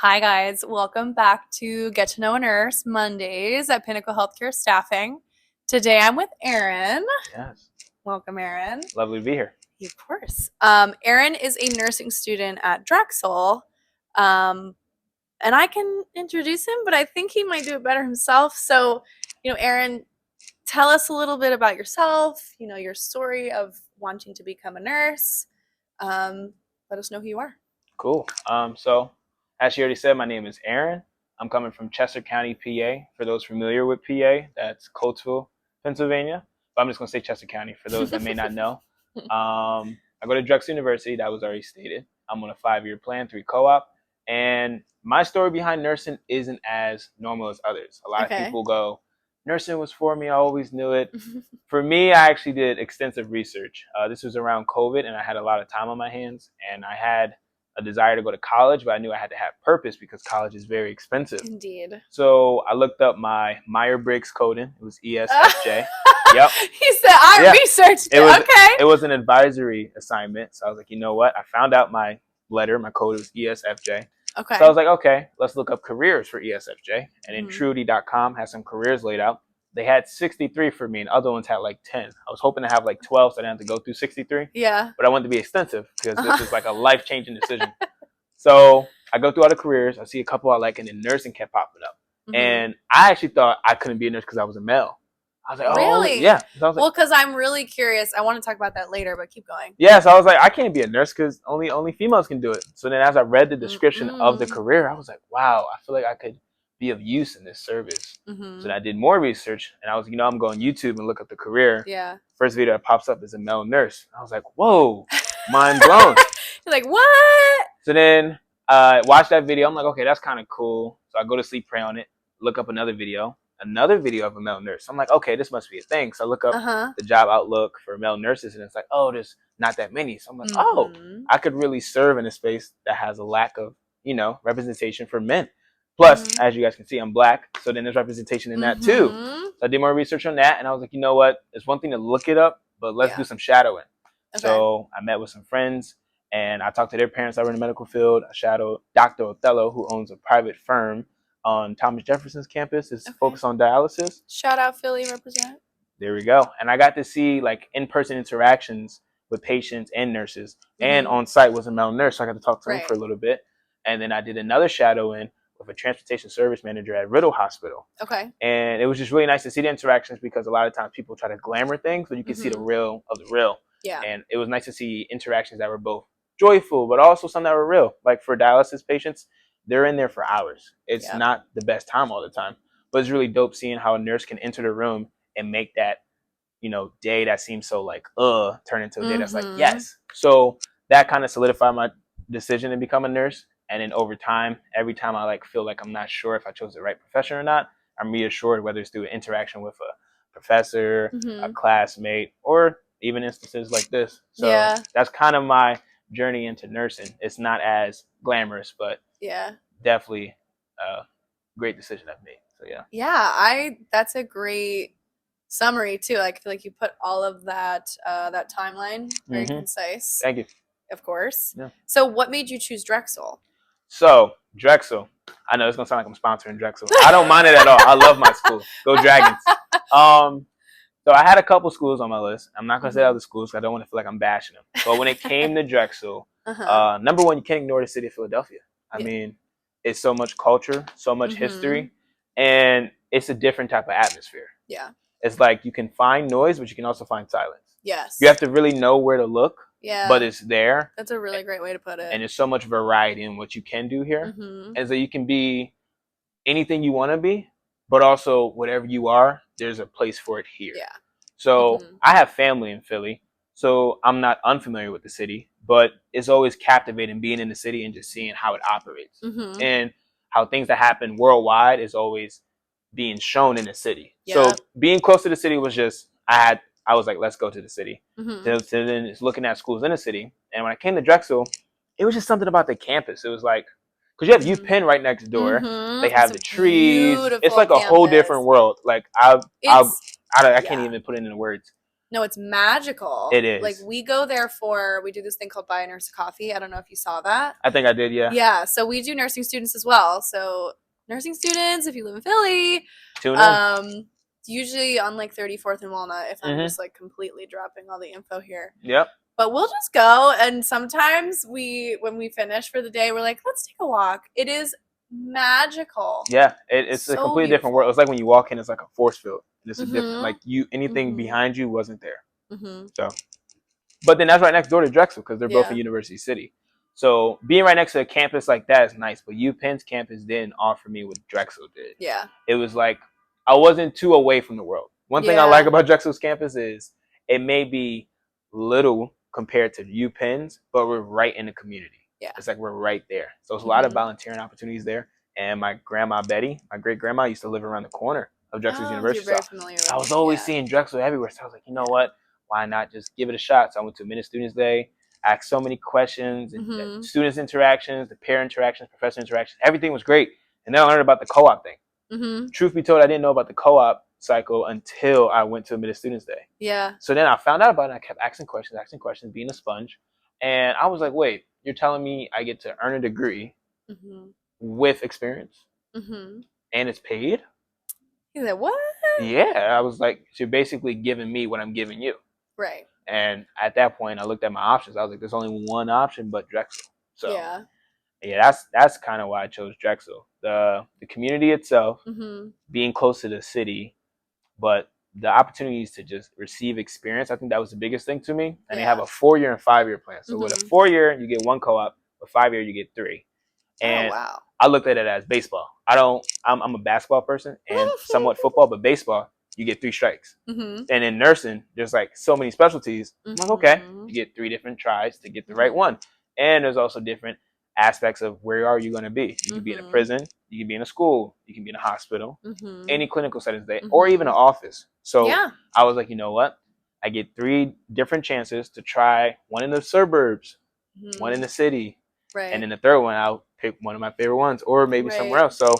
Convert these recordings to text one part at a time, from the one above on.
Hi guys, welcome back to Get to Know a Nurse Mondays at Pinnacle Healthcare Staffing. Today I'm with Erin. Yes. Welcome, Erin. Lovely to be here. Of course. Erin is a nursing student at Drexel, and I can introduce him, but I think he might do it better himself. So, Erin, tell us a little bit about yourself. Your story of wanting to become a nurse. Let us know who you are. Cool. So as she already said, my name is Aaron. I'm coming from Chester County, PA. For those familiar with PA, that's Coatesville, Pennsylvania. But I'm just gonna say Chester County for those that may not know. I go to Drexel University. That was already stated. I'm on a 5-year plan, 3 co-op, and my story behind nursing isn't as normal as others. A lot of people go, nursing was for me. I always knew it. For me, I actually did extensive research. This was around COVID, and I had a lot of time on my hands, and I had a desire to go to college, but I knew I had to have purpose because college is very expensive. Indeed. So I looked up my Myers-Briggs coding. It was ESFJ. Yep. He said, I researched it. It was an advisory assignment. So I was like, you know what? I found out my letter, my code was ESFJ. Okay. So I was like, okay, let's look up careers for ESFJ. And then Trudy.com has some careers laid out. They had 63 for me, and other ones had like 10. I was hoping to have like 12, so I didn't have to go through 63. Yeah. But I wanted to be extensive because this was like a life-changing decision. So I go through all the careers. I see a couple I like, and then nursing kept popping up. And I actually thought I couldn't be a nurse because I was a male. I was like, oh, really? Yeah. So I was like, well, because I'm really curious. I want to talk about that later, but keep going. Yeah, so I was like, I can't be a nurse because only females can do it. So then as I read the description of the career, I was like, wow, I feel like I could be of use in this service. So then I did more research, and I was, I'm going YouTube and look up the career. Yeah. First video that pops up is a male nurse. I was like, whoa, mind blown. You're like, what? So then watch that video. I'm like, okay, that's kind of cool. So I go to sleep, pray on it, look up another video of a male nurse. I'm like, okay, this must be a thing. So I look up the job outlook for male nurses, and it's like, oh, there's not that many. So I'm like, oh, I could really serve in a space that has a lack of, representation for men. Plus, as you guys can see, I'm black. So then there's representation in that too. So I did more research on that, and I was like, you know what? It's one thing to look it up, but let's do some shadowing. Okay. So I met with some friends, and I talked to their parents that were in the medical field. I shadowed Dr. Othello, who owns a private firm on Thomas Jefferson's campus. It's focused on dialysis. Shout out Philly represent. There we go. And I got to see like in-person interactions with patients and nurses. And on site was a male nurse, so I got to talk to him for a little bit. And then I did another shadowing with a transportation service manager at Riddle Hospital. Okay. And it was just really nice to see the interactions because a lot of times people try to glamour things, but you can see the real of the real. Yeah. And it was nice to see interactions that were both joyful, but also some that were real. Like for dialysis patients, they're in there for hours. It's not the best time all the time, but it's really dope seeing how a nurse can enter the room and make that, day that seems so like, turn into a day that's like, yes. So that kind of solidified my decision to become a nurse. And then over time, every time I feel like I'm not sure if I chose the right profession or not, I'm reassured, whether it's through an interaction with a professor, a classmate, or even instances like this. So that's kind of my journey into nursing. It's not as glamorous, but definitely a great decision I've made. So that's a great summary too. I feel like you put all of that that timeline very concise. Thank you. Of course. Yeah. So what made you choose Drexel? So Drexel, I know it's gonna sound like I'm sponsoring Drexel. I don't mind it at all. I love my school. Go Dragons. So I had a couple schools on my list. I'm not gonna say other schools because I don't want to feel like I'm bashing them. But when it came to Drexel, number one, you can't ignore the city of Philadelphia. I mean, it's so much culture, so much history, and it's a different type of atmosphere. Yeah. It's like you can find noise, but you can also find silence. Yes. You have to really know where to look. Yeah. But it's there. That's a really great way to put it. And there's so much variety in what you can do here. And so you can be anything you want to be, but also whatever you are, there's a place for it here. Yeah. So I have family in Philly, so I'm not unfamiliar with the city, but it's always captivating being in the city and just seeing how it operates and how things that happen worldwide is always being shown in the city. Yeah. So being close to the city was just, I was like, let's go to the city. So then it's looking at schools in the city. And when I came to Drexel, it was just something about the campus. It was like, because you have UPenn right next door. They have the trees. It's like a whole different world. Like I can't even put it into words. No, it's magical. It is. Like, we go there we do this thing called Buy a Nurse a Coffee. I don't know if you saw that. I think I did, yeah. Yeah, so we do nursing students as well. So nursing students, if you live in Philly, Tune in. usually on like 34th and Walnut, if I'm just like completely dropping all the info here. Yep. But we'll just go, and sometimes when we finish for the day, we're like, let's take a walk. It is magical. Yeah, it's So a completely beautiful. different world. It's like when you walk in, it's like a force field. It's a different, like anything behind you wasn't there. So, but then that's right next door to Drexel because they're both in University City. So being right next to a campus like that is nice. But UPenn's campus didn't offer me what Drexel did. Yeah. It was like I wasn't too away from the world. One thing I like about Drexel's campus is it may be little compared to UPenn's, but we're right in the community. Yeah. It's like we're right there. So there's a lot of volunteering opportunities there. And my grandma Betty, my great grandma, used to live around the corner of Drexel University. You're very familiar with I was always seeing Drexel everywhere. So I was like, you know what? Why not just give it a shot? So I went to Minute Students Day, asked so many questions, and students interactions, the parent interactions, professor interactions. Everything was great. And then I learned about the co-op thing. Truth be told, I didn't know about the co-op cycle until I went to Minute Students Day. Yeah. So then I found out about it, and I kept asking questions, being a sponge. And I was like, wait, you're telling me I get to earn a degree with experience and it's paid? He's like, what? Yeah. I was like, so you're basically giving me what I'm giving you. Right. And at that point, I looked at my options. I was like, there's only one option but Drexel. So yeah, that's kind of why I chose Drexel. The community itself, being close to the city, but the opportunities to just receive experience, I think that was the biggest thing to me. And they have a 4-year and 5-year plan. So with a 4-year, you get 1 co-op. With 5-year, you get 3. And I looked at it as baseball. I'm a basketball person and somewhat football, but baseball, you get 3 strikes. And in nursing, there's like so many specialties. I'm like, okay, you get 3 different tries to get the right one. And there's also different aspects of where are you going to be. You can be in a prison, you can be in a school, you can be in a hospital, any clinical settings there, or even an office. So I was like, you know what? I get 3 different chances to try one in the suburbs, one in the city, and then the third one, I'll pick one of my favorite ones, or maybe somewhere else. So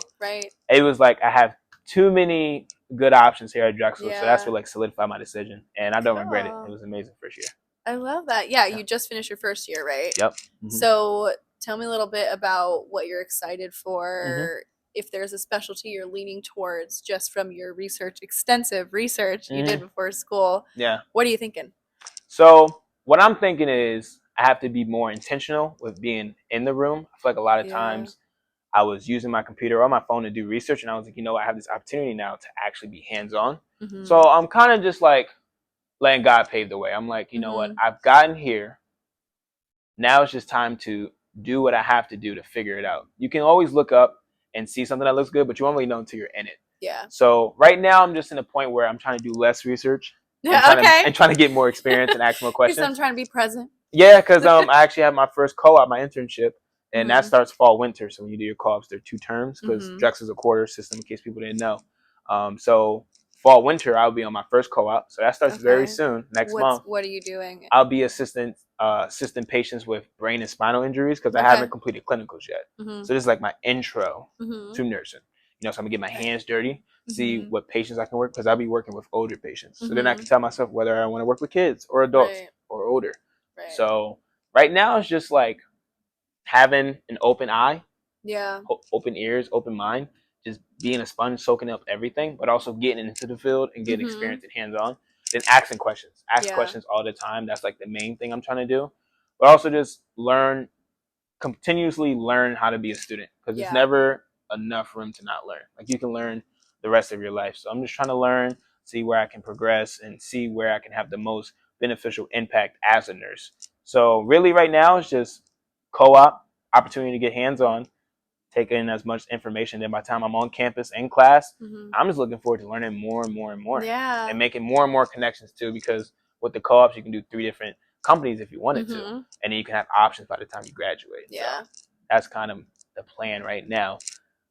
it was like I have too many good options here at Drexel. So that's what like solidified my decision, and I don't regret it. It was amazing first year. I love that. Yeah, you just finished your first year, right? Yep. So tell me a little bit about what you're excited for. If there's a specialty you're leaning towards just from your extensive research you did before school. Yeah. What are you thinking? So what I'm thinking is I have to be more intentional with being in the room. I feel like a lot of times I was using my computer or my phone to do research, and I was like, you know, I have this opportunity now to actually be hands-on. So I'm kind of just like letting God pave the way. I'm like, you know what? I've gotten here. Now it's just time to do what I have to do to figure it out. You can always look up and see something that looks good, but you won't really know until you're in it. Yeah. So right now I'm just in a point where I'm trying to do less research. And trying to get more experience and ask more questions. I'm trying to be present. Yeah, because I actually have my first co-op, my internship, and that starts fall winter. So when you do your co-ops, they're 2 terms because Drexel's a quarter system in case people didn't know. So fall winter, I'll be on my first co-op. So that starts very soon, next month. What are you doing? I'll be assisting patients with brain and spinal injuries because I haven't completed clinicals yet. So this is like my intro to nursing. You know, so I'm gonna get my hands dirty, see what patients I can work because I'll be working with older patients. So then I can tell myself whether I want to work with kids or adults or older. Right. So right now it's just like having an open eye, open ears, open mind, just being a sponge, soaking up everything, but also getting into the field and getting experience and hands-on. Then asking questions. Ask questions all the time. That's like the main thing I'm trying to do. But also just continuously learn how to be a student because there's never enough room to not learn. Like you can learn the rest of your life. So I'm just trying to learn, see where I can progress and see where I can have the most beneficial impact as a nurse. So really right now it's just co-op, opportunity to get hands-on, take in as much information. Then by the time I'm on campus in class, I'm just looking forward to learning more and more and more. Yeah. And making more and more connections too, because with the co-ops, you can do 3 different companies if you wanted to. And then you can have options by the time you graduate. Yeah. So that's kind of the plan right now.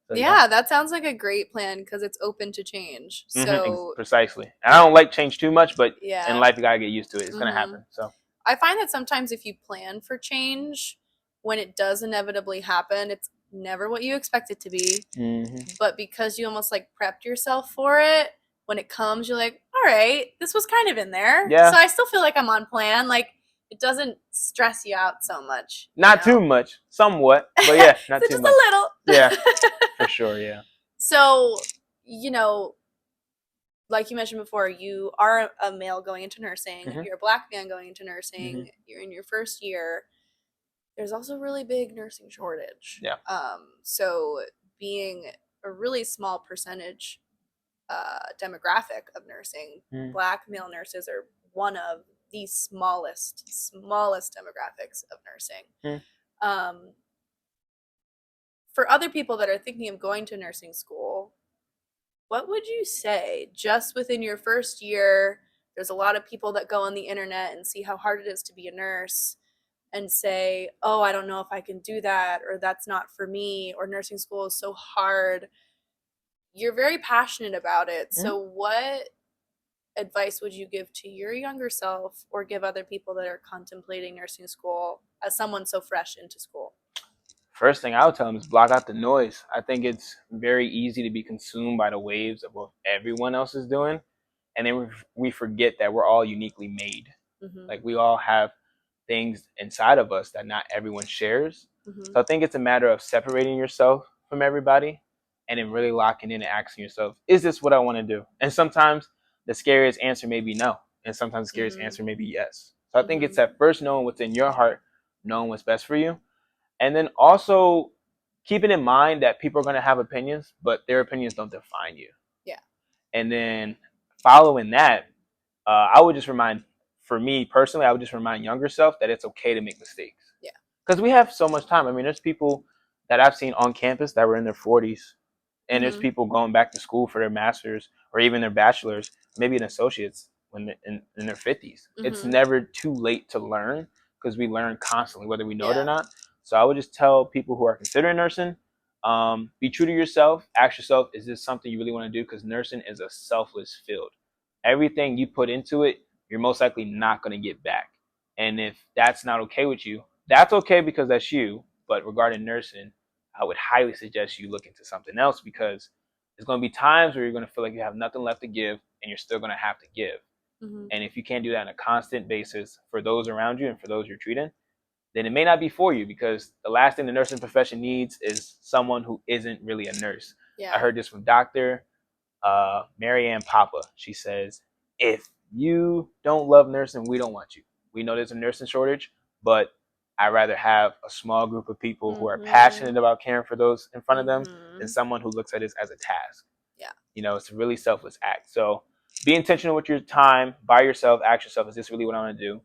So, that sounds like a great plan because it's open to change. So precisely. And I don't like change too much, but in life you gotta get used to it. It's gonna happen. So I find that sometimes if you plan for change, when it does inevitably happen, it's never what you expect it to be. But because you almost like prepped yourself for it, when it comes, you're like, all right, this was kind of in there. Yeah. So I still feel like I'm on plan. Like, it doesn't stress you out so much. Not too much, somewhat, but yeah, not so too just much. a little. Yeah, for sure, yeah. So, you know, like you mentioned before, you are a male going into nursing. Mm-hmm. You're a Black man going into nursing. Mm-hmm. You're in your first year. There's also a really big nursing shortage. Yeah. So being a really small percentage demographic of nursing, Black male nurses are one of the smallest demographics of nursing. For other people that are thinking of going to nursing school, what would you say just within your first year? There's a lot of people that go on the internet and see how hard it is to be a nurse and say, oh, I don't know if I can do that, or that's not for me, or nursing school is so hard. You're very passionate about it. So what advice would you give to your younger self or give other people that are contemplating nursing school as someone so fresh into school? First thing I would tell them is block out the noise. I think it's very easy to be consumed by the waves of what everyone else is doing. And then we forget that we're all uniquely made. Like, we all have things inside of us that not everyone shares. So I think it's a matter of separating yourself from everybody and then really locking in and asking yourself, is this what I want to do? And sometimes the scariest answer may be no. And sometimes the scariest answer may be yes. So I think it's at first knowing what's in your heart, knowing what's best for you. And then also keeping in mind that people are going to have opinions, but their opinions don't define you. Yeah. And then following that, I would just remind, for me personally, I would just remind younger self that it's okay to make mistakes. Yeah. Because we have so much time. I mean, there's people that I've seen on campus that were in their 40s, and there's people going back to school for their masters or even their bachelors, maybe an associates when they're in their 50s. It's never too late to learn because we learn constantly, whether we know it or not. So I would just tell people who are considering nursing, be true to yourself. Ask yourself, is this something you really want to do? Because nursing is a selfless field. Everything you put into it, you're most likely not going to get back. And if that's not okay with you, that's okay because that's you. But regarding nursing, I would highly suggest you look into something else, because there's going to be times where you're going to feel like you have nothing left to give and you're still going to have to give. And if you can't do that on a constant basis for those around you and for those you're treating, then it may not be for you, because the last thing the nursing profession needs is someone who isn't really a nurse. I heard this from Dr. Marianne Papa. She says, if you don't love nursing, we don't want you. We know there's a nursing shortage, but I'd rather have a small group of people who are passionate about caring for those in front of them than someone who looks at this as a task. Yeah. You know, it's a really selfless act. So be intentional with your time, by yourself, ask yourself, is this really what I want to do?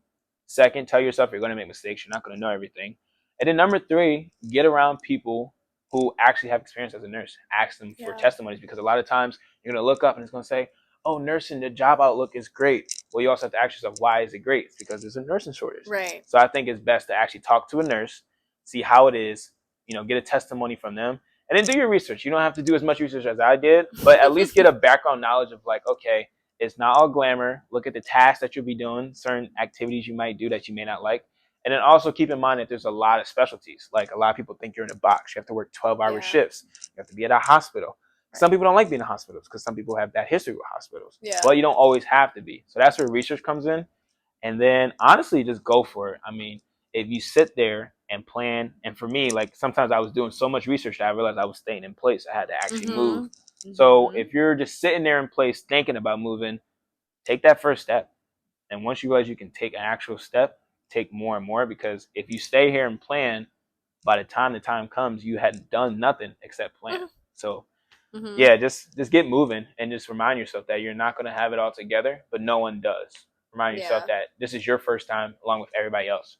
Second, tell yourself you're going to make mistakes. You're not going to know everything. And then number 3, get around people who actually have experience as a nurse. Ask them for testimonies, because a lot of times you're going to look up and it's going to say, oh, nursing, the job outlook is great. Well, you also have to ask yourself, why is it great? It's because there's a nursing shortage. Right. So I think it's best to actually talk to a nurse, see how it is, get a testimony from them, and then do your research. You don't have to do as much research as I did, but at least get a background knowledge of, like, okay, it's not all glamour. Look at the tasks that you'll be doing, certain activities you might do that you may not like. And then also keep in mind that there's a lot of specialties. Like, a lot of people think you're in a box. You have to work 12-hour shifts. You have to be at a hospital. Right. Some people don't like being in hospitals because some people have that history with hospitals. Yeah. Well, you don't always have to be. So that's where research comes in. And then honestly, just go for it. I mean, if you sit there and plan, and for me, like, sometimes I was doing so much research that I realized I was staying in place. I had to actually move. So if you're just sitting there in place thinking about moving, take that first step. And once you realize you can take an actual step, take more and more, because if you stay here and plan, by the time comes, you hadn't done nothing except plan. So yeah, just get moving and just remind yourself that you're not going to have it all together, but no one does. Remind yourself that this is your first time along with everybody else.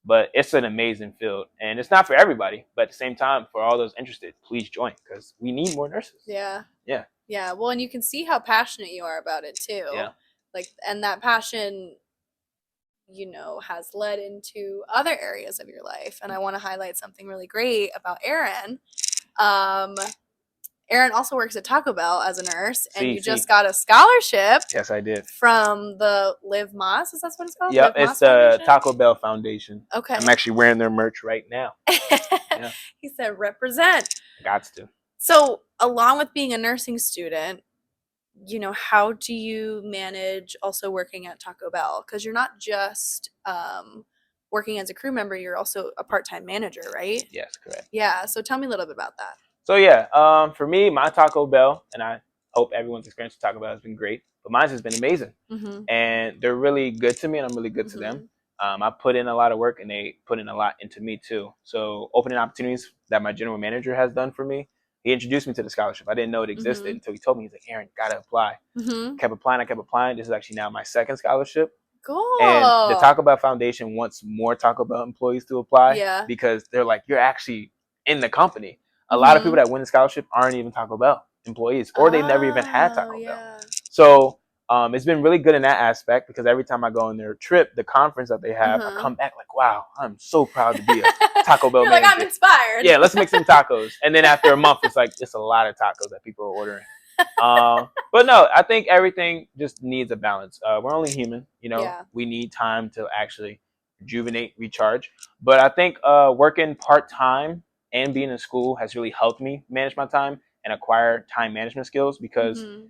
But it's an amazing field, and it's not for everybody. But at the same time, for all those interested, please join, because we need more nurses. Yeah. Yeah. Yeah. Well, and you can see how passionate you are about it too. Yeah. Like, and that passion, has led into other areas of your life. And I want to highlight something really great about Aaron. Aaron also works at Taco Bell as a nurse, and you just got a scholarship. Yes, I did. From the Live Moss. Is that what it's called? Yeah, it's the Taco Bell Foundation. Okay. I'm actually wearing their merch right now. Yeah. He said, represent. Gots to. So, along with being a nursing student, you know, how do you manage also working at Taco Bell? Because you're not just working as a crew member, you're also a part-time manager, right? Yes, correct. Yeah. So tell me a little bit about that. So yeah, for me, my Taco Bell, and I hope everyone's experience with Taco Bell has been great, but mine has been amazing, Mm-hmm. and they're really good to me, and I'm really good to them. Mm-hmm. I put in a lot of work, and they put in a lot into me too. So opening opportunities that my general manager has done for me, he introduced me to the scholarship. I didn't know it existed Mm-hmm. until he told me. He's like, Aaron, you gotta apply. Mm-hmm. Kept applying. I kept applying. This is actually now my second scholarship. And the Cool. Taco Bell Foundation wants more Taco Bell employees to apply Yeah. because they're like, you're actually in the company. A lot of people Mm-hmm. that win the scholarship aren't even Taco Bell employees, or they never even had Oh, Taco Bell. yeah. So it's been really good in that aspect because every time I go on their trip, the conference that they have, I Uh-huh. come back like, wow, I'm so proud to be a Taco Bell You're manager. like, I'm inspired. Yeah, let's make some tacos. And then after a month, it's like, it's a lot of tacos that people are ordering. But no, I think everything just needs a balance. We're only human, you know. Yeah. We need time to actually rejuvenate, recharge. But I think working part time and being in school has really helped me manage my time and acquire time management skills because Mm-hmm.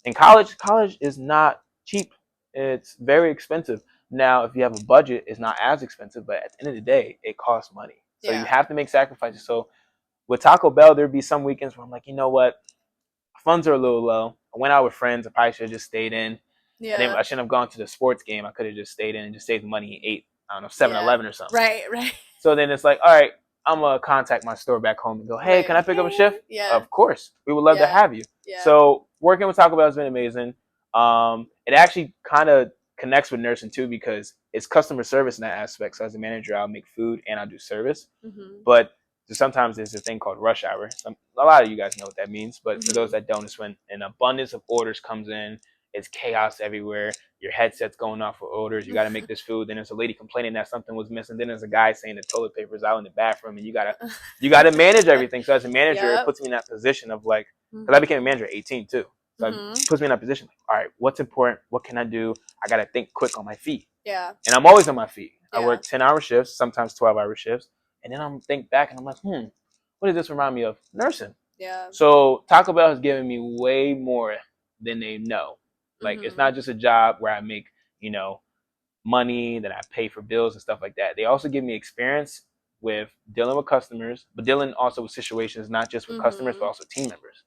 in college is not cheap. It's very expensive. Now, if you have a budget, it's not as expensive, but at the end of the day, it costs money. So you Yeah. have to make sacrifices. So with Taco Bell, there'd be some weekends where I'm like, you know what? Funds are a little low. I went out with friends. I probably should have just stayed in. And then Yeah. I shouldn't have gone to the sports game. I could have just stayed in and just saved the money and ate, I don't know, 7-Eleven Yeah. or something. Right, right. So then it's like, all right, I'm going to contact my store back home and go, hey, Right. can I pick up a shift? Yeah. Of course. We would love to Yeah. have you. Yeah. So working with Taco Bell has been amazing. It actually kind of connects with nursing too because it's customer service in that aspect. So as a manager, I'll make food and I'll do service. Mm-hmm. But sometimes there's a thing called rush hour. A lot of you guys know what that means. But for those that don't, it's when an abundance of orders comes in. It's chaos everywhere. Your headset's going off for orders. You got to make this food. Then there's a lady complaining that something was missing. Then there's a guy saying the toilet paper's out in the bathroom, and you gotta manage everything. So as a manager, it puts me in that position of like, because I became a manager at 18 too. So it puts me in that position. Like, all right, what's important? What can I do? I gotta think quick on my feet. Yeah. And I'm always on my feet. Yeah. I work 10-hour shifts, sometimes 12-hour shifts, and then I'm think back and I'm like, what does this remind me of? Nursing. Yeah. So Taco Bell has given me way more than they know. Like it's not just a job where I make, you know, money, that I pay for bills and stuff like that. They also give me experience with dealing with customers, but dealing also with situations not just with customers, but also team members.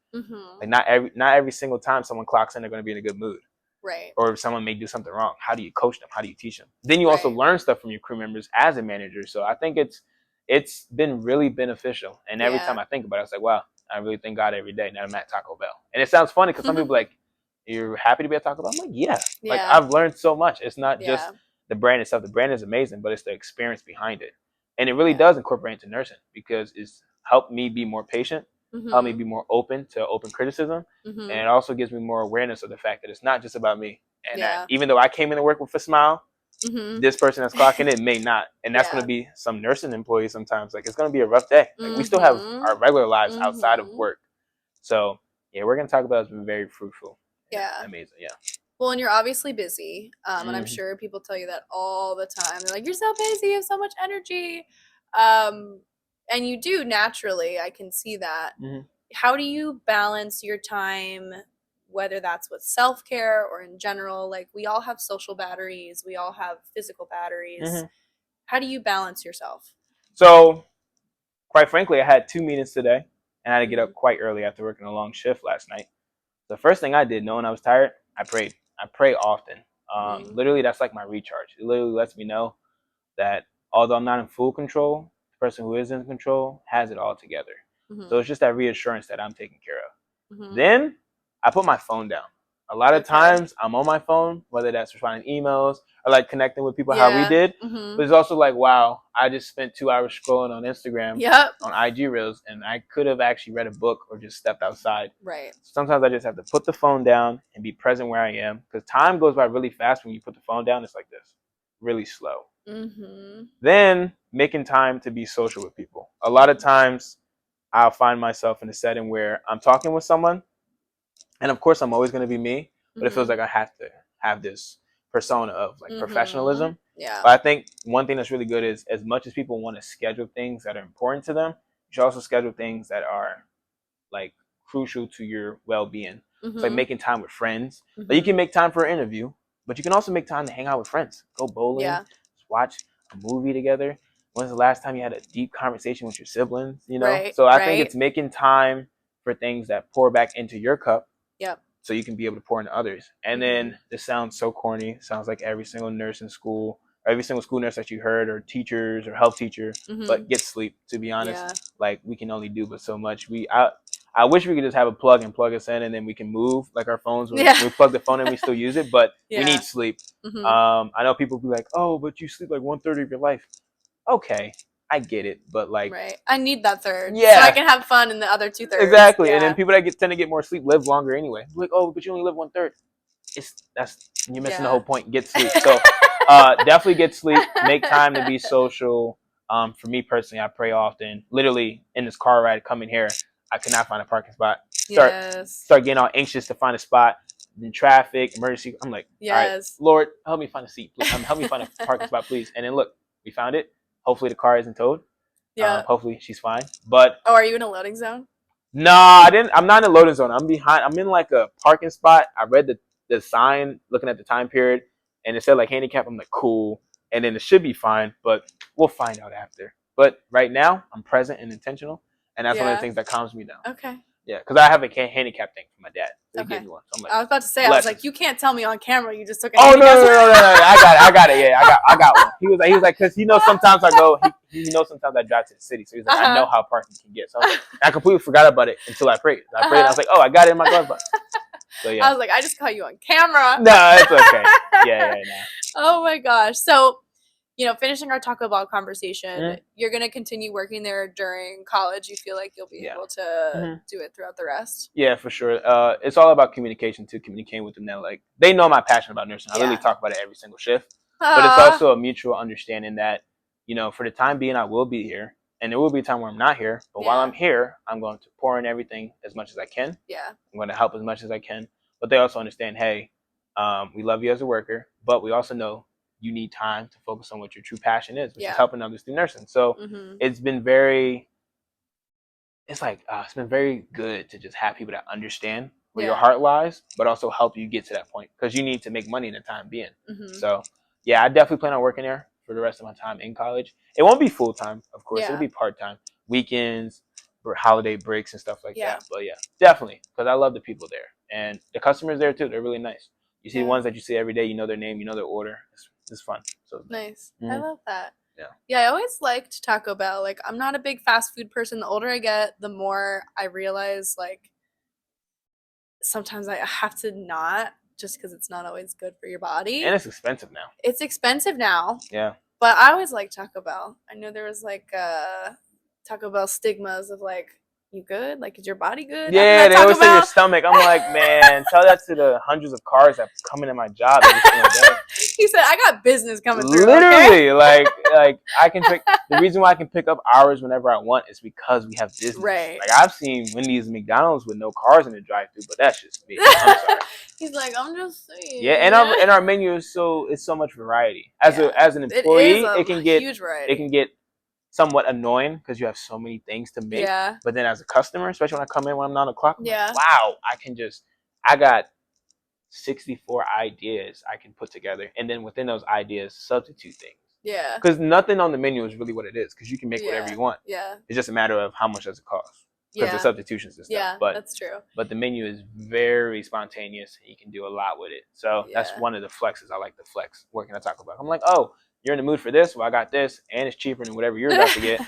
Like not every single time someone clocks in, they're going to be in a good mood. Right. Or if someone may do something wrong, how do you coach them? How do you teach them? Then you also learn stuff from your crew members as a manager. So I think it's been really beneficial. And every time I think about it, it's like, wow, I really thank God every day that I'm at Taco Bell. And it sounds funny because some people are like, you're happy to be at Taco Bell? I'm like, yeah. Like I've learned so much. It's not just the brand itself. The brand is amazing, but it's the experience behind it. And it really does incorporate into nursing because it's helped me be more patient, helped me be more open to open criticism. And it also gives me more awareness of the fact that it's not just about me. And that even though I came into work with a smile, this person that's clocking in may not. And that's going to be some nursing employees sometimes. Like, it's going to be a rough day. Like, we still have our regular lives outside of work. So, yeah, we're going to talk about it's been very fruitful. Yeah. Amazing. Yeah. Well, and you're obviously busy. And I'm sure people tell you that all the time. They're like, you're so busy, you have so much energy. And you do naturally. I can see that. How do you balance your time, whether that's with self-care or in general? Like, we all have social batteries. We all have physical batteries. How do you balance yourself? So, quite frankly, I had 2 meetings today. And I had to get up quite early after working a long shift last night. The first thing I did, knowing I was tired, I prayed. I pray often. Literally, that's like my recharge. It literally lets me know that although I'm not in full control, the person who is in control has it all together. So it's just that reassurance that I'm taken care of. Then I put my phone down. A lot of times I'm on my phone, whether that's responding to emails or like connecting with people how we did. But it's also like, wow, I just spent 2 hours scrolling on Instagram, on IG Reels, and I could have actually read a book or just stepped outside. Right. Sometimes I just have to put the phone down and be present where I am because time goes by really fast when you put the phone down. It's like this, really slow. Then making time to be social with people. A lot of times I'll find myself in a setting where I'm talking with someone, and of course I'm always going to be me, but it feels like I have to have this persona of like professionalism. Yeah. But I think one thing that's really good is as much as people want to schedule things that are important to them, you should also schedule things that are like crucial to your well-being. It's like making time with friends. Mm-hmm. Like you can make time for an interview, but you can also make time to hang out with friends. Go bowling, watch a movie together. When's the last time you had a deep conversation with your siblings? You know? Right. So I think it's making time for things that pour back into your cup. Yep. So you can be able to pour into others. And then this sounds so corny. It sounds like every single nurse in school, or every single school nurse that you heard, or teachers or health teacher, but get sleep, to be honest. Yeah. Like we can only do but so much. I wish we could just have a plug and plug us in and then we can move like our phones. We plug the phone in, we still use it, but we need sleep. I know people be like, oh, but you sleep like 1/3 of your life. Okay, I get it, but like, I need that third, so I can have fun in the other 2/3. Exactly, and then people that tend to get more sleep live longer anyway. Like, oh, but you only live 1/3. You're missing the whole point. Get sleep. So, definitely get sleep. Make time to be social. For me personally, I pray often. Literally in this car ride coming here, I could not find a parking spot. Start getting all anxious to find a spot. In traffic, emergency. I'm like, all right, Lord, help me find a seat. Please. Help me find a parking spot, please. And then look, we found it. Hopefully the car isn't towed. Hopefully she's fine. But are you in a loading zone? No, I didn't. I'm not in a loading zone. I'm behind. I'm in like a parking spot. I read the sign, looking at the time period, and it said like handicap. I'm like, cool. And then it should be fine, but we'll find out after. But right now, I'm present and intentional, and that's one of the things that calms me down. Okay. Yeah, because I have a handicap thing for my dad. So he gave me one. So I'm like, I was about to say, I was like, you can't tell me on camera you just took a no. I got it. Yeah, I got one. He was like, because he knows sometimes I go. He knows sometimes I drive to the city, so he's like, I know how parking can get. So I completely forgot about it until I prayed. I prayed, and I was like, oh, I got it in my glove box. So yeah. I was like, I just caught you on camera. No, it's okay. Yeah. Oh my gosh. So, finishing our Taco Bell conversation, you're going to continue working there during college. You feel like you'll be able to do it throughout the rest? Yeah, for sure. It's all about communication too, communicating with them now. Like, they know my passion about nursing. I literally talk about it every single shift. But it's also a mutual understanding that, for the time being, I will be here. And there will be a time where I'm not here. But while I'm here, I'm going to pour in everything as much as I can. Yeah. I'm going to help as much as I can. But they also understand, hey, we love you as a worker, but we also know you need time to focus on what your true passion is, which is helping others through nursing. So it's been very good to just have people that understand where your heart lies, but also help you get to that point, because you need to make money in the time being. So yeah, I definitely plan on working there for the rest of my time in college. It won't be full time, of course. It'll be part time, weekends, holiday breaks and stuff like that. But yeah, definitely, because I love the people there and the customers there too. They're really nice. You see the ones that you see every day. You know their name. You know their order. It's fun. So nice. I love that. Yeah, I always liked Taco Bell. Like, I'm not a big fast food person. The older I get, the more I realize, like, sometimes I have to not, just because it's not always good for your body. And it's expensive now. Yeah. But I always liked Taco Bell. I know there was, like, Taco Bell stigmas of, like, you good? Like, is your body good? Yeah, they always say your stomach. I'm like, man, tell that to the hundreds of cars that come into my job every single day. He said, I got business coming through. Literally, like I can pick. The reason why I can pick up hours whenever I want is because we have business. Right. Like, I've seen Wendy's and McDonald's with no cars in the drive-thru, but that's just me. I'm sorry. He's like, I'm just saying. Yeah, and our menu is so much variety. As an employee, it can get huge variety. It can get somewhat annoying because you have so many things to make. Yeah. But then as a customer, especially when I come in when I'm 9 o'clock, I'm like, wow, I got 64 ideas I can put together, and then within those ideas, substitute things. Yeah. Because nothing on the menu is really what it is, because you can make whatever you want. Yeah. It's just a matter of how much does it cost. Because the substitutions and stuff. Yeah, but that's true. But the menu is very spontaneous, and you can do a lot with it. So that's one of the flexes. I like the flex working at Taco Bell. I'm like, oh, you're in the mood for this? Well, I got this, and it's cheaper than whatever you're about to get.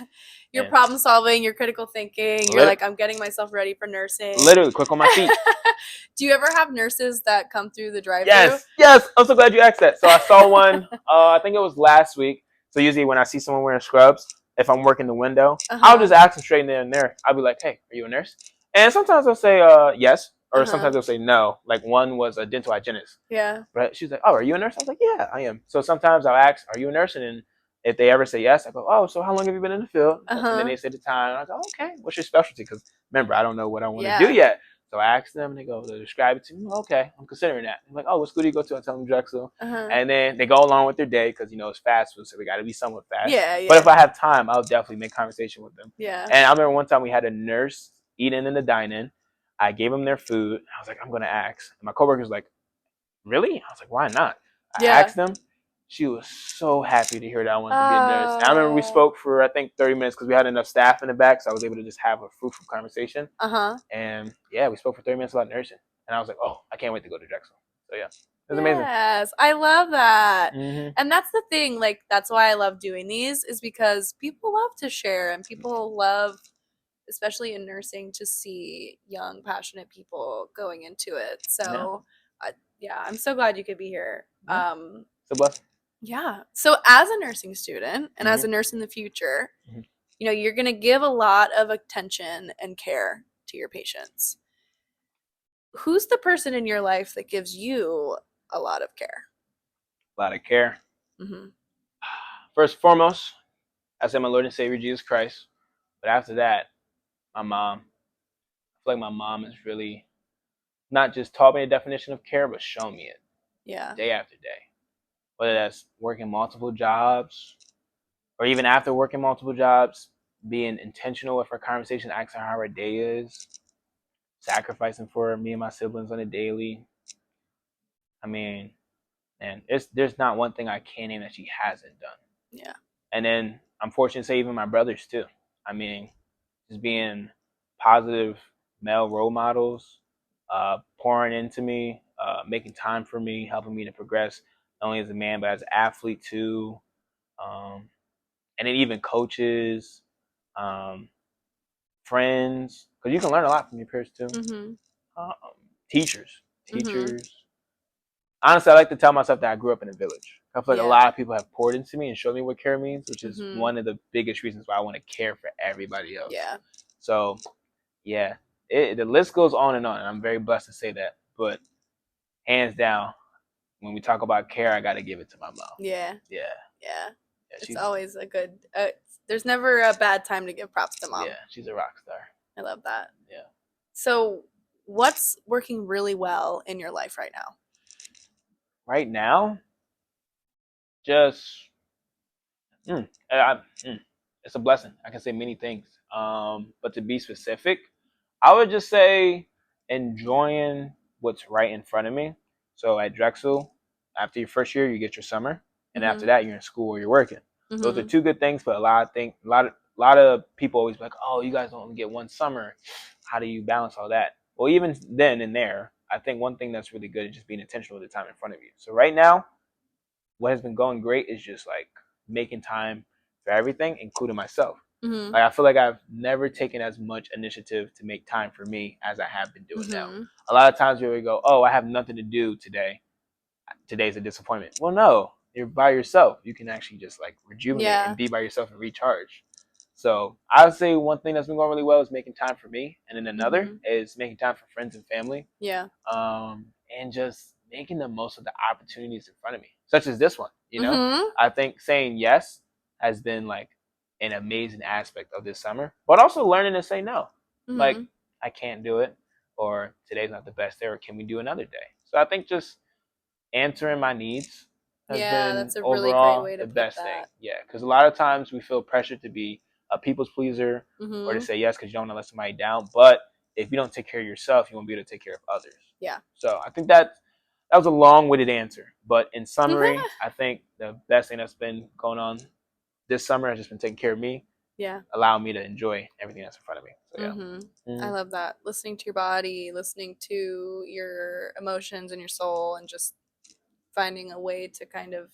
Your problem solving, your critical thinking. You're like, I'm getting myself ready for nursing. Literally, quick on my feet. Do you ever have nurses that come through the drive-thru? Yes. I'm so glad you asked that. So I saw one, I think it was last week. So usually when I see someone wearing scrubs, if I'm working the window, I'll just ask them straight in there. I'll be like, hey, are you a nurse? And sometimes they'll say yes, or sometimes they'll say no. Like, one was a dental hygienist. Yeah. But she's like, oh, are you a nurse? I was like, yeah, I am. So sometimes I'll ask, are you a nurse? And then if they ever say yes, I go, oh, so how long have you been in the field? And then they say the time. And I go, okay, what's your specialty? Because remember, I don't know what I want to do yet. So I ask them, and they go, they describe it to me. Okay, I'm considering that. I'm like, oh, what school do you go to? I tell them Drexel. And then they go along with their day because, it's fast food, so we got to be somewhat fast. Yeah. But if I have time, I'll definitely make conversation with them. Yeah. And I remember one time we had a nurse eating in the dine-in. I gave them their food. I was like, I'm going to ask. And my coworker was like, really? I was like, why not? I asked them. She was so happy to hear that I wanted to be a nurse. And I remember we spoke for, I think, 30 minutes because we had enough staff in the back, so I was able to just have a fruitful conversation. And yeah, we spoke for 30 minutes about nursing. And I was like, oh, I can't wait to go to Drexel. So yeah, it was amazing. Yes, I love that. And that's the thing, like, that's why I love doing these, is because people love to share, and people love, especially in nursing, to see young, passionate people going into it. So yeah, I'm so glad you could be here. It's a blessing. Yeah. So as a nursing student and as a nurse in the future, you know, you're going to give a lot of attention and care to your patients. Who's the person in your life that gives you a lot of care? A lot of care. First and foremost, I say my Lord and Savior Jesus Christ. But after that, my mom. I feel like my mom has really not just taught me the definition of care, but shown me it. Yeah. Day after day. Whether that's working multiple jobs, or even after working multiple jobs, being intentional with our conversation, asking how our day is, sacrificing for me and my siblings on a daily. I mean, and there's not one thing I can name that she hasn't done. Yeah. And then I'm fortunate to say even my brothers too. I mean, just being positive male role models, pouring into me, making time for me, helping me to progress not only as a man but as an athlete too. And then even coaches, friends, because you can learn a lot from your peers too. Teachers. Honestly, I like to tell myself that I grew up in a village. I feel like a lot of people have poured into me and showed me what care means, which is one of the biggest reasons why I want to care for everybody else. Yeah. So, yeah, the list goes on, and I'm very blessed to say that. But hands down, when we talk about care, I got to give it to my mom. Yeah. Yeah. It's always a good. There's never a bad time to give props to mom. Yeah, she's a rock star. I love that. Yeah. So, what's working really well in your life right now? Right now, just it's a blessing. I can say many things. But to be specific, I would just say enjoying what's right in front of me. So at Drexel, after your first year, you get your summer, and after that, you're in school or you're working. Those are two good things, but a lot of people always be like, "Oh, you guys only get one summer. How do you balance all that?" Well, even then and there, I think one thing that's really good is just being intentional with the time in front of you. So right now, what has been going great is just like making time for everything, including myself. Like I feel like I've never taken as much initiative to make time for me as I have been doing now. A lot of times where we go, oh, I have nothing to do today. Today's a disappointment. Well, no, you're by yourself. You can actually just like rejuvenate and be by yourself and recharge. So I would say one thing that's been going really well is making time for me, and then another is making time for friends and family. Yeah. And just making the most of the opportunities in front of me, such as this one. You know, I think saying yes has been like an amazing aspect of this summer, but also learning to say no. Like, I can't do it, or today's not the best day, or can we do another day? So I think just answering my needs has been that's a really overall great way to the put best that. thing. Yeah, because a lot of times we feel pressured to be a people's pleaser or to say yes because you don't want to let somebody down. But if you don't take care of yourself, you won't be able to take care of others. Yeah. So I think that was a long-winded answer. But in summary, I think the best thing that's been going on this summer has just been taking care of me. Yeah. Allowing me to enjoy everything that's in front of me. So, yeah. I love that. Listening to your body, listening to your emotions and your soul, and just finding a way to kind of,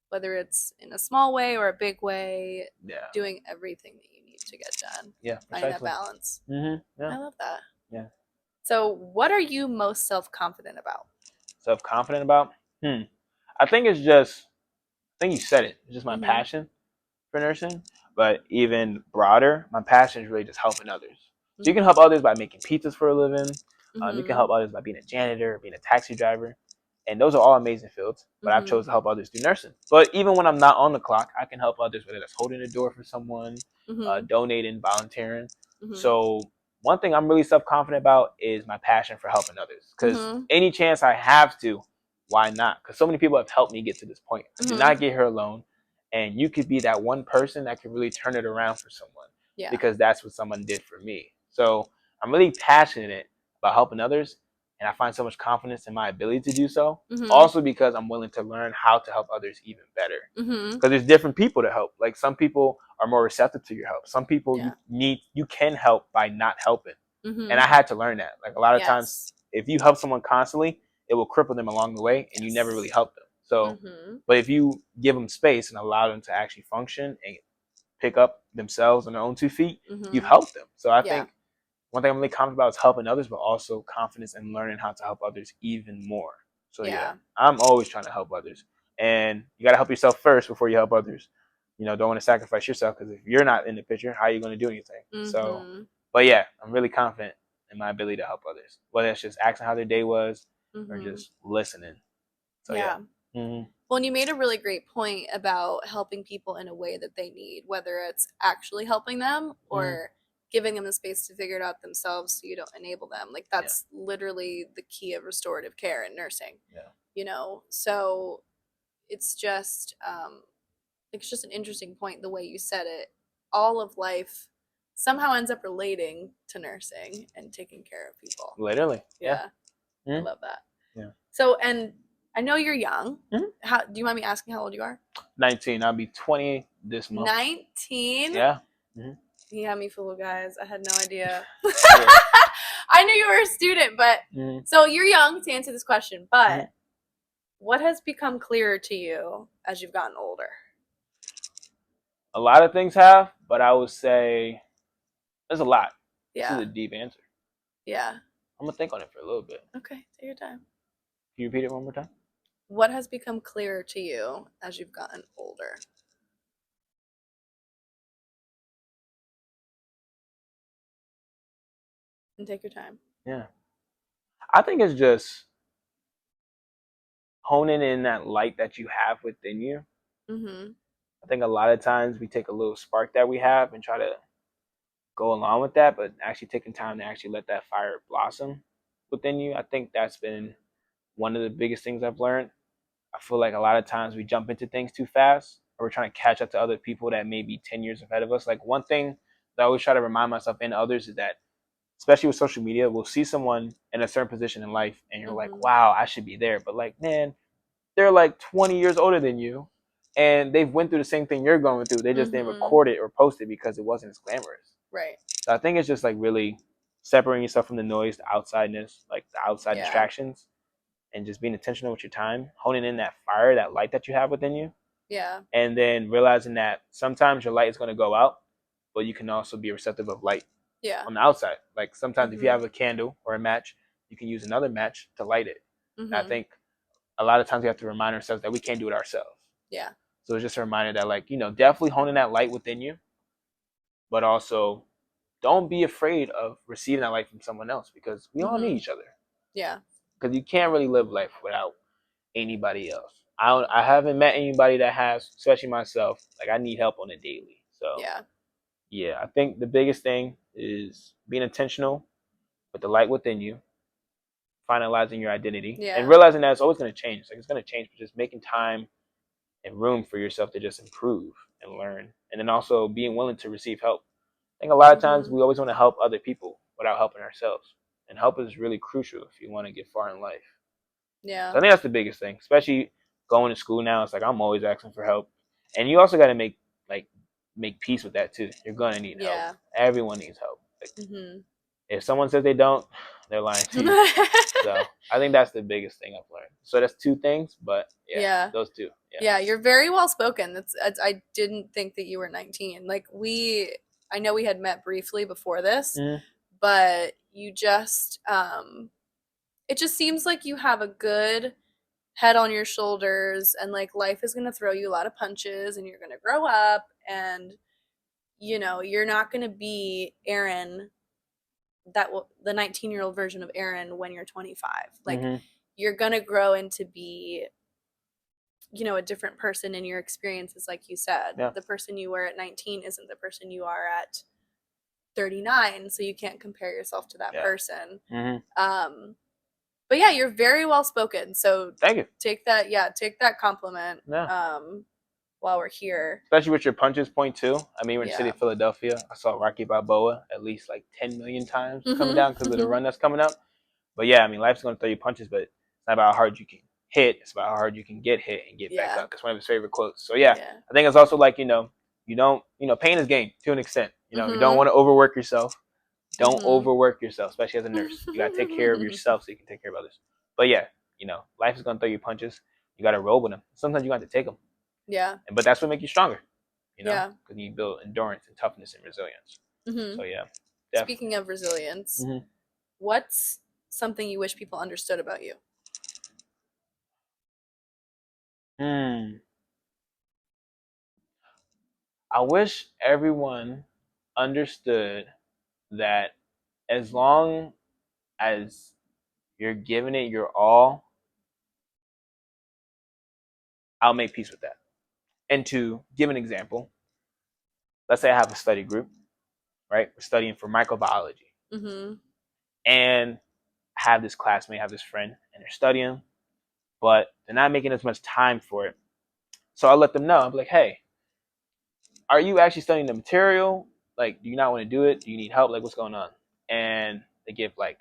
whether it's in a small way or a big way, doing everything that you need to get done. Yeah, finding that balance. Yeah. I love that. Yeah. So, what are you most self-confident about? Self-confident about? I think it's just, I think you said it. It's just my passion for nursing, but even broader, my passion is really just helping others. So you can help others by making pizzas for a living. You can help others by being a janitor, being a taxi driver. And those are all amazing fields, but I've chosen to help others do nursing. But even when I'm not on the clock, I can help others, whether that's holding the door for someone, donating, volunteering. So one thing I'm really self-confident about is my passion for helping others. Because any chance I have to, why not? Because so many people have helped me get to this point. I did not get here alone. And you could be that one person that could really turn it around for someone. Yeah. Because that's what someone did for me. So I'm really passionate about helping others, and I find so much confidence in my ability to do so. Mhm. Also because I'm willing to learn how to help others even better. Because there's different people to help. Like some people are more receptive to your help. Some people you can help by not helping. And I had to learn that. Like a lot of times, if you help someone constantly, it will cripple them along the way, and you never really help them. So, but if you give them space and allow them to actually function and pick up themselves on their own 2 feet, you've helped them. So I think one thing I'm really confident about is helping others, but also confidence in learning how to help others even more. So yeah, I'm always trying to help others, and you got to help yourself first before you help others. You know, don't want to sacrifice yourself, because if you're not in the picture, how are you going to do anything? So, but yeah, I'm really confident in my ability to help others, whether it's just asking how their day was or just listening. So yeah. Well, and you made a really great point about helping people in a way that they need, whether it's actually helping them or giving them the space to figure it out themselves so you don't enable them. Like that's literally the key of restorative care and nursing. Yeah. You know, so it's just an interesting point the way you said it. All of life somehow ends up relating to nursing and taking care of people. Literally. Yeah. I love that. Yeah. So, and I know you're young. How do you mind me asking how old you are? 19. I'll be 20 this month. 19? Yeah. You had me fooled, guys. I had no idea. I knew you were a student, but so you're young to answer this question, but what has become clearer to you as you've gotten older? A lot of things have, but I would say there's a lot. This is a deep answer. Yeah. I'm going to think on it for a little bit. Okay, take your time. Can you repeat it one more time? What has become clearer to you as you've gotten older? And take your time. Yeah. I think it's just honing in that light that you have within you. I think a lot of times we take a little spark that we have and try to go along with that, but actually taking time to actually let that fire blossom within you. I think that's been one of the biggest things I've learned. I feel like a lot of times we jump into things too fast, or we're trying to catch up to other people that may be 10 years ahead of us. Like one thing that I always try to remind myself and others is that, especially with social media, we'll see someone in a certain position in life and you're like, wow, I should be there. But like, man, they're like 20 years older than you and they've went through the same thing you're going through. They just didn't record it or post it because it wasn't as glamorous. Right. So I think it's just like really separating yourself from the noise, the outsideness, like the outside distractions, and just being intentional with your time, honing in that fire, that light that you have within you. Yeah. And then realizing that sometimes your light is going to go out, but you can also be receptive of light on the outside. Like sometimes if you have a candle or a match, you can use another match to light it. And I think a lot of times we have to remind ourselves that we can't do it ourselves. Yeah. So it's just a reminder that, like, you know, definitely honing that light within you, but also don't be afraid of receiving that light from someone else, because we all need each other. Yeah. Because you can't really live life without anybody else. I haven't met anybody that has, especially myself. Like I need help on a daily. So yeah, I think the biggest thing is being intentional with the light within you, finalizing your identity, and realizing that it's always going to change. Like it's going to change, but just making time and room for yourself to just improve and learn, and then also being willing to receive help. I think a lot of times we always want to help other people without helping ourselves, and help is really crucial if you want to get far in life. Yeah. So I think that's the biggest thing, especially going to school now. It's like I'm always asking for help, and you also got to make peace with that too. You're gonna need help. Everyone needs help. Like, if someone says they don't, they're lying to you. So I think that's the biggest thing I've learned. So that's two things, but those two. Yeah, you're very well spoken. I didn't think that you were 19. Like I know we had met briefly before this, but you just it just seems like you have a good head on your shoulders, and like life is going to throw you a lot of punches and you're going to grow up, and you know, you're not going to be Aaron, the 19-year-old version of Aaron when you're 25. Like you're going to grow into be, you know, a different person in your experiences. Like you said, the person you were at 19 isn't the person you are at 39, so you can't compare yourself to that person. But yeah, you're very well spoken. So thank you. Take that compliment. While we're here, especially with your punches point too. I mean, we're in the city of Philadelphia. I saw Rocky Balboa at least like 10 million times coming down because of the run that's coming up. But yeah, I mean, life's going to throw you punches, but it's not about how hard you can hit. It's about how hard you can get hit and get back up. That's one of his favorite quotes. So yeah, I think it's also like, you don't, pain is gain to an extent. You don't want to overwork yourself. Don't overwork yourself, especially as a nurse. You got to take care of yourself so you can take care of others. But yeah, life is going to throw you punches. You got to roll with them. Sometimes you got to take them. Yeah. But that's what makes you stronger. Because you build endurance and toughness and resilience. So yeah. Definitely. Speaking of resilience, what's something you wish people understood about you? I wish everyone understood that as long as you're giving it your all, I'll make peace with that. And to give an example, let's say I have a study group, right? We're studying for microbiology. And I have this classmate, I have this friend, and they're studying, but they're not making as much time for it. So I'll let them know. I'll be like, hey, are you actually studying the material? Like, do you not want to do it? Do you need help? Like, what's going on? And they give like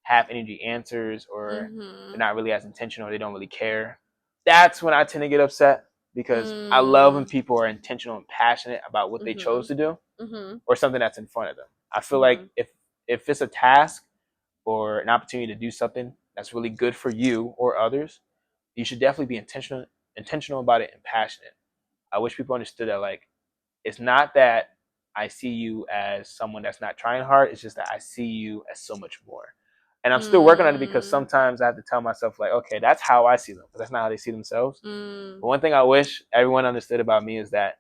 half energy answers, or they're not really as intentional, or they don't really care. That's when I tend to get upset, because I love when people are intentional and passionate about what they chose to do, or something that's in front of them. I feel like if it's a task or an opportunity to do something that's really good for you or others, you should definitely be intentional about it and passionate. I wish people understood that, like, it's not that I see you as someone that's not trying hard. It's just that I see you as so much more. And I'm still working on it, because sometimes I have to tell myself, like, okay, that's how I see them, but that's not how they see themselves. But one thing I wish everyone understood about me is that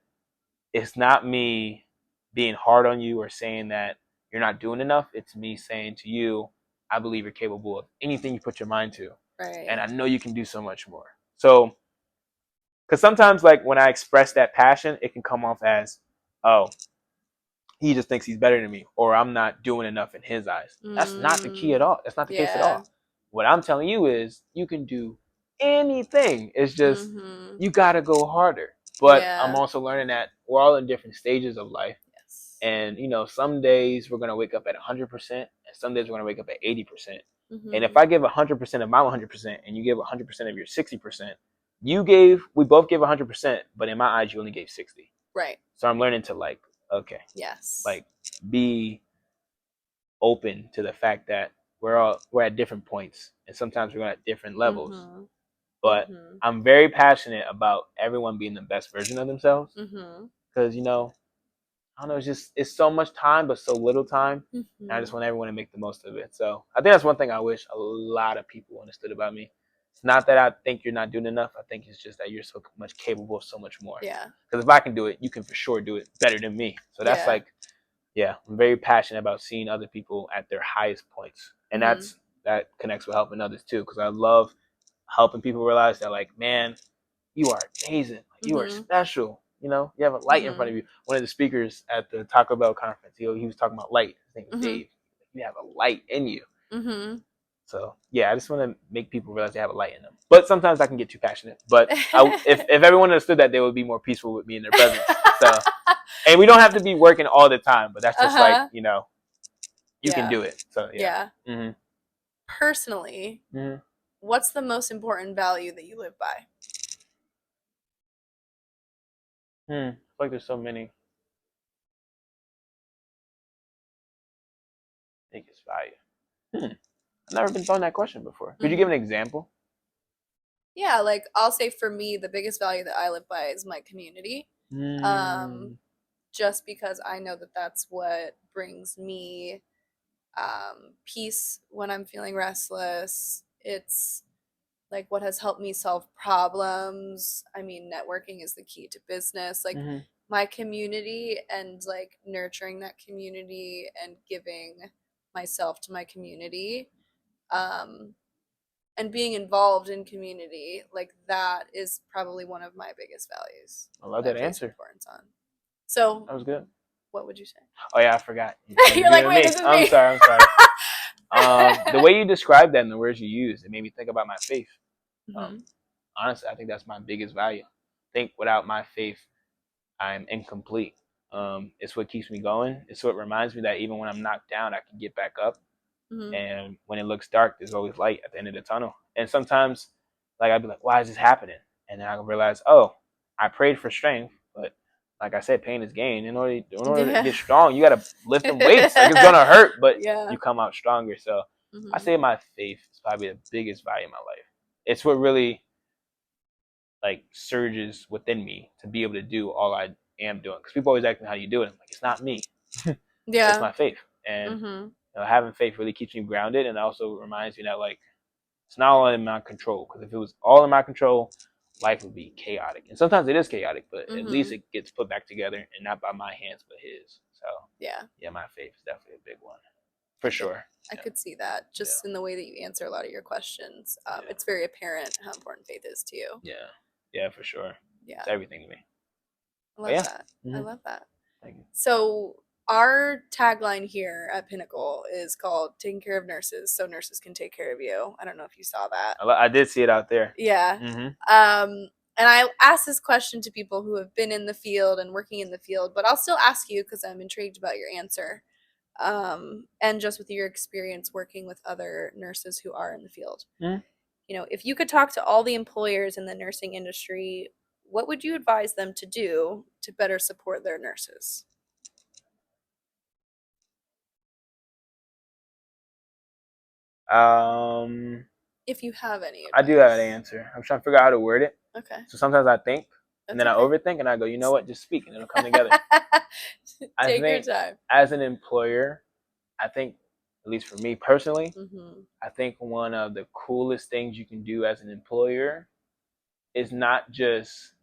it's not me being hard on you or saying that you're not doing enough. It's me saying to you, I believe you're capable of anything you put your mind to. Right. And I know you can do so much more. So, because sometimes, like, when I express that passion, it can come off as, oh, he just thinks he's better than me, or I'm not doing enough in his eyes. That's not the key at all. That's not the case at all. What I'm telling you is you can do anything. It's just you got to go harder. But I'm also learning that we're all in different stages of life. And, some days we're going to wake up at 100%, and some days we're going to wake up at 80%. And if I give 100% of my 100% and you give 100% of your 60%, we both gave 100%, but in my eyes, you only gave 60. Right. So I'm learning to, like, okay. Yes. Like, be open to the fact that we're at different points, and sometimes we're at different levels. But I'm very passionate about everyone being the best version of themselves. Because, I don't know, it's so much time, but so little time. And I just want everyone to make the most of it. So I think that's one thing I wish a lot of people understood about me. It's not that I think you're not doing enough. I think it's just that you're so much capable of so much more. Yeah. Because if I can do it, you can for sure do it better than me. So that's like, yeah, I'm very passionate about seeing other people at their highest points. And that connects with helping others too. Because I love helping people realize that, like, man, you are amazing. Like, you are special. You have a light in front of you. One of the speakers at the Taco Bell conference, he was talking about light. His name was Dave. You have a light in you. So yeah, I just want to make people realize they have a light in them. But sometimes I can get too passionate. But if everyone understood that, they would be more peaceful with me in their presence. So, and we don't have to be working all the time. But that's just like, you can do it. So yeah. Personally, what's the most important value that you live by? I feel like there's so many. Biggest value. I've never been thrown that question before. Could you give an example? Yeah, like, I'll say for me, the biggest value that I live by is my community. Just because I know that that's what brings me peace when I'm feeling restless. It's like what has helped me solve problems. I mean, networking is the key to business. Like, my community, and like nurturing that community and giving myself to my community, and being involved in community, like, that is probably one of my biggest values. I love that answer. Importance on. So that was good. What would you say? Oh yeah, I forgot. You're like, wait, this is me. I'm sorry. The way you described that and the words you used, it made me think about my faith. Honestly, I think that's my biggest value. I think without my faith, I'm incomplete. It's what keeps me going. It's what reminds me that even when I'm knocked down, I can get back up. And when it looks dark, there's always light at the end of the tunnel. And sometimes, like, I'd be like, why is this happening? And then I realize, oh, I prayed for strength, but like I said, pain is gain. In order to get strong, you got to lift them weights. Like, it's going to hurt, but you come out stronger. So I say my faith is probably the biggest value in my life. It's what really, like, surges within me to be able to do all I am doing. Because people always ask me, how do you do it? I'm like, it's not me. It's my faith. And having faith really keeps me grounded, and also reminds me that, like, it's not all in my control. Because if it was all in my control, life would be chaotic. And sometimes it is chaotic, but at least it gets put back together, and not by my hands, but His. So yeah, my faith is definitely a big one, for sure. I could see that just in the way that you answer a lot of your questions. It's very apparent how important faith is to you. Yeah, for sure. Yeah, it's everything to me. I love that. I love that. Thank you. So our tagline here at Pinnacle is called "Taking Care of Nurses, so nurses can take care of you." I don't know if you saw that. I did see it out there. Yeah. And I ask this question to people who have been in the field and working in the field, but I'll still ask you because I'm intrigued about your answer. And just with your experience working with other nurses who are in the field. You know, if you could talk to all the employers in the nursing industry, what would you advise them to do to better support their nurses? If you have any advice. I do have an answer. I'm trying to figure out how to word it. Okay. So sometimes I think, and then I overthink, and I go, you know what? Just speak, and it'll come together. Take your time. As an employer, I think, at least for me personally, I think one of the coolest things you can do as an employer is not just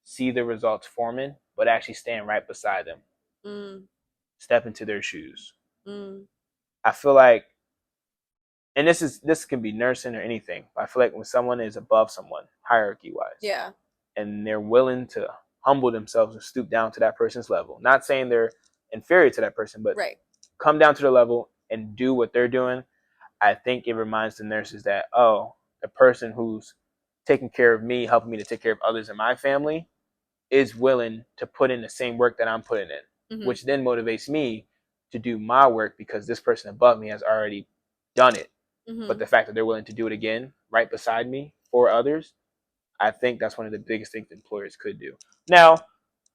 see the results forming, but actually stand right beside them. Step into their shoes. I feel like, and this can be nursing or anything, but I feel like when someone is above someone, hierarchy-wise, and they're willing to humble themselves and stoop down to that person's level, not saying they're inferior to that person, but come down to their level and do what they're doing, I think it reminds the nurses that, oh, the person who's taking care of me, helping me to take care of others in my family, is willing to put in the same work that I'm putting in, which then motivates me to do my work because this person above me has already done it. But the fact that they're willing to do it again right beside me for others, I think that's one of the biggest things employers could do. Now,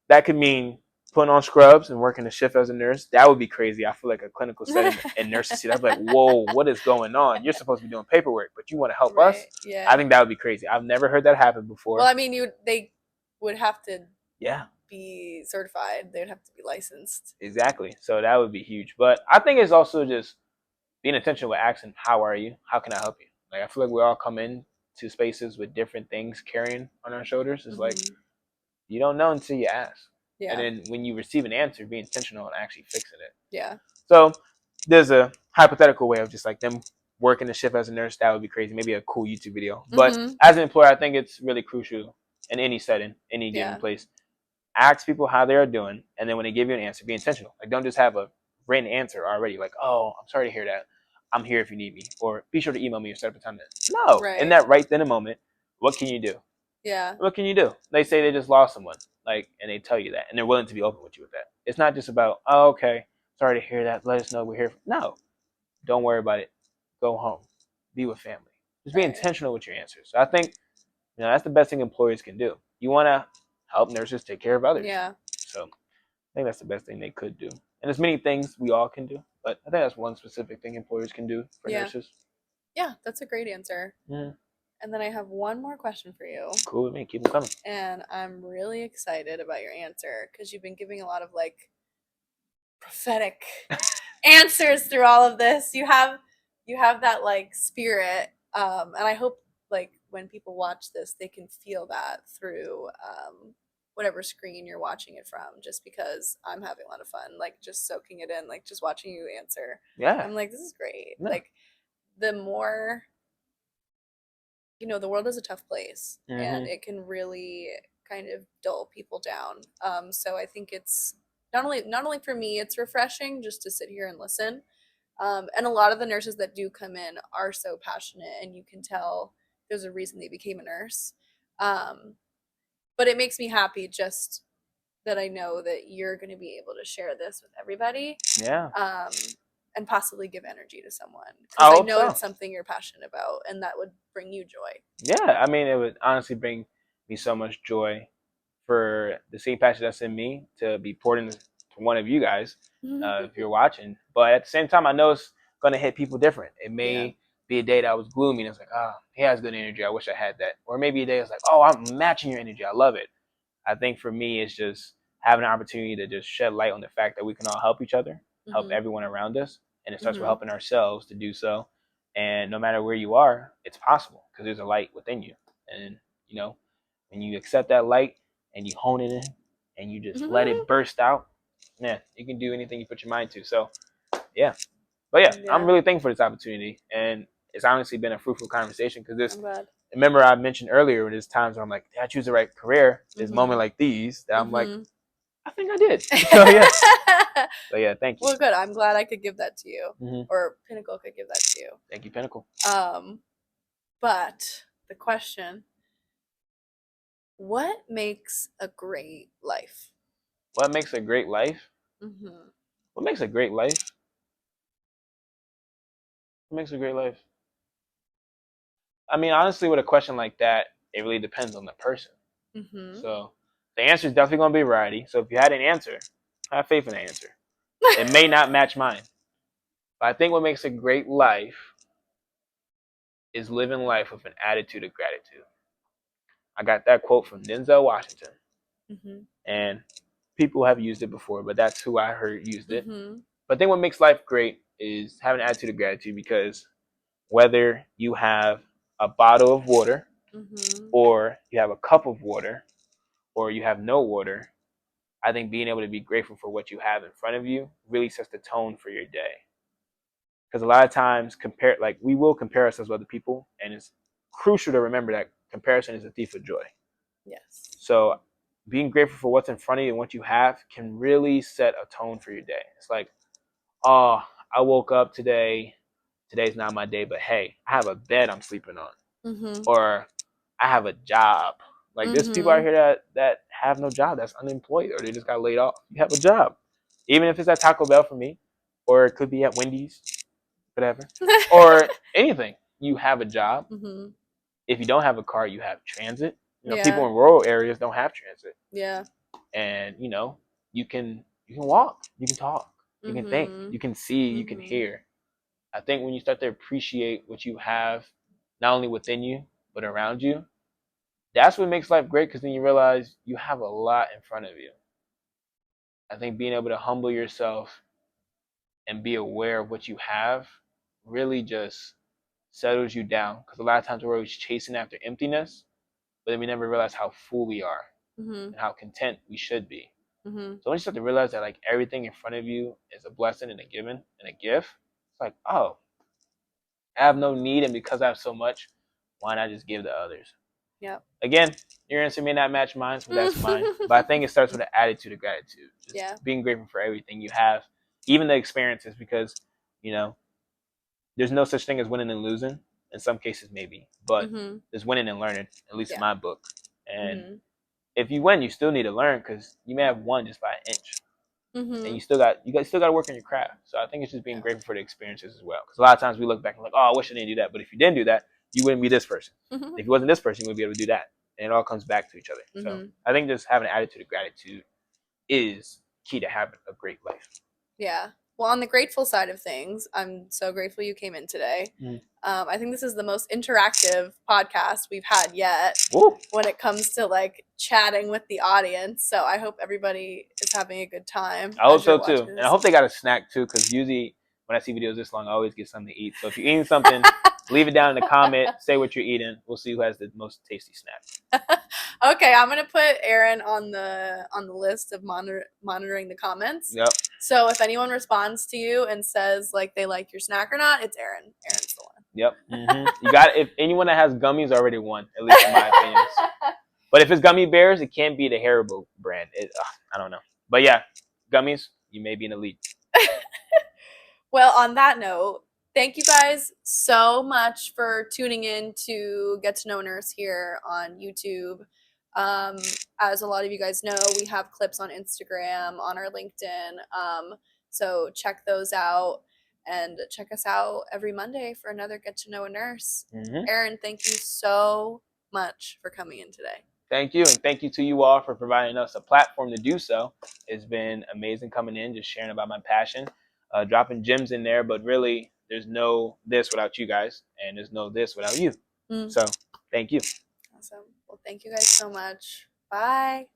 that could mean putting on scrubs and working a shift as a nurse. That would be crazy. I feel like a clinical setting and nurses see that. I'd be like, whoa, what is going on? You're supposed to be doing paperwork, but you want to help us? Yeah. I think that would be crazy. I've never heard that happen before. Well, I mean, they would have to be certified. They'd have to be licensed. Exactly. So that would be huge. But I think it's also just being intentional with asking, how are you? How can I help you? Like, I feel like we all come in to spaces with different things carrying on our shoulders. It's like, you don't know until you ask. Yeah. And then when you receive an answer, be intentional and actually fixing it. Yeah. So there's a hypothetical way of just like them working the shift as a nurse. That would be crazy. Maybe a cool YouTube video. But as an employer, I think it's really crucial in any setting, any given place. Ask people how they are doing. And then when they give you an answer, be intentional. Like, don't just have a written answer already. Like, oh, I'm sorry to hear that. I'm here if you need me. Or be sure to email me or set up a time. No. In that right then a moment, what can you do? Yeah. What can you do? They say they just lost someone, like, and they tell you that, and they're willing to be open with you with that. It's not just about, oh, okay, sorry to hear that. Let us know we're here. No, don't worry about it. Go home. Be with family. Just be intentional with your answers. So I think, that's the best thing employers can do. You want to help nurses take care of others. Yeah. So I think that's the best thing they could do. And there's many things we all can do, but I think that's one specific thing employers can do for nurses. Yeah, that's a great answer. And then I have one more question for you. Cool with me. Keep them coming. And I'm really excited about your answer because you've been giving a lot of like prophetic answers through all of this. You have that like spirit, and I hope like when people watch this, they can feel that through whatever screen you're watching it from. Just because I'm having a lot of fun, like just soaking it in, like just watching you answer. Yeah, I'm like, this is great. Yeah. Like the more. The world is a tough place and it can really kind of dull people down. So I think it's not only for me, it's refreshing just to sit here and listen. And a lot of the nurses that do come in are so passionate and you can tell there's a reason they became a nurse. But it makes me happy just that I know that you're going to be able to share this with everybody. Yeah. and possibly give energy to someone, I because I hope know so. it's something you're passionate about and that would bring you joy. Yeah, I mean, it would honestly bring me so much joy for the same passion that's in me to be poured into one of you guys, if you're watching. But at the same time, I know it's gonna hit people different. It may be a day that was gloomy and it's like, oh, he has good energy. I wish I had that. Or maybe a day it's like, oh, I'm matching your energy. I love it. I think for me, it's just having an opportunity to just shed light on the fact that we can all help each other, help everyone around us, and it starts with helping ourselves to do so. And no matter where you are, it's possible because there's a light within you. And you know, when you accept that light and you hone it in and you just let it burst out, yeah, you can do anything you put your mind to. So yeah. But yeah, I'm really thankful for this opportunity, and it's honestly been a fruitful conversation because this. Remember, I mentioned earlier, there's times where I'm like, did I choose the right career? There's moments like these that I'm like, I think I did. So yeah. So yeah, thank you. Well, good. I'm glad I could give that to you, or Pinnacle could give that to you. Thank you, Pinnacle. But the question: what makes a great life? What makes a great life? What makes a great life? What makes a great life? I mean, honestly, with a question like that, it really depends on the person. So the answer is definitely going to be variety. So if you had an answer, have faith in the answer. It may not match mine. But I think what makes a great life is living life with an attitude of gratitude. I got that quote from Denzel Washington. And people have used it before, but that's who I heard used it. But I think what makes life great is having an attitude of gratitude, because whether you have a bottle of water or you have a cup of water or you have no water, I think being able to be grateful for what you have in front of you really sets the tone for your day. Because a lot of times we will compare ourselves with other people, and it's crucial to remember that comparison is a thief of joy. Yes. So being grateful for what's in front of you and what you have can really set a tone for your day. It's like, oh, I woke up today. Today's not my day, but hey, I have a bed I'm sleeping on. Or I have a job. Like there's people out here that have no job, that's unemployed, or they just got laid off. You have a job. Even if it's at Taco Bell for me, or it could be at Wendy's, whatever. Or anything. You have a job. If you don't have a car, you have transit. People in rural areas don't have transit. And you can walk, you can talk, you can think, you can see, you can hear. I think when you start to appreciate what you have, not only within you but around you, that's what makes life great, because then you realize you have a lot in front of you. I think being able to humble yourself and be aware of what you have really just settles you down, because a lot of times we're always chasing after emptiness, but then we never realize how full we are and how content we should be. So when you start to realize that like everything in front of you is a blessing and a given and a gift, it's like, oh, I have no need, and because I have so much, why not just give to others? Again, your answer may not match mine, but that's mine. But I think it starts with an attitude of gratitude. Just being grateful for everything you have, even the experiences, because there's no such thing as winning and losing. In some cases, maybe, but there's winning and learning, at least in my book. And if you win, you still need to learn, because you may have won just by an inch, and you still got to work on your craft. So I think it's just being grateful for the experiences as well. Because a lot of times we look back and like, oh, I wish I didn't do that. But if you didn't do that, you wouldn't be this person. If you wasn't this person, you wouldn't be able to do that. And it all comes back to each other. So I think just having an attitude of gratitude is key to having a great life. Yeah. Well, on the grateful side of things, I'm so grateful you came in today. I think this is the most interactive podcast we've had yet. Ooh. When it comes to like chatting with the audience. So I hope everybody is having a good time. I hope so too. And I hope they got a snack too, because usually when I see videos this long, I always get something to eat. So if you're eating something, leave it down in the comment. Say what you're eating. We'll see who has the most tasty snack. Okay, I'm gonna put Aaron on the list of monitoring the comments. Yep. So if anyone responds to you and says like they like your snack or not, it's Aaron. Aaron's the one. Yep. You got, if anyone that has gummies already won, at least in my opinion. But if it's gummy bears, it can't be the Haribo brand. I don't know. But yeah, gummies, you may be in the lead. Well, on that note, thank you guys so much for tuning in to Get to Know Nurse here on YouTube. As a lot of you guys know, we have clips on Instagram, on our LinkedIn. So check those out. And check us out every Monday for another Get to Know a Nurse. Mm-hmm. Aaron, thank you so much for coming in today. Thank you. And thank you to you all for providing us a platform to do so. It's been amazing coming in, just sharing about my passion, dropping gems in there. But really, there's no this without you guys, and there's no this without you. So thank you. Awesome. Well, thank you guys so much. Bye.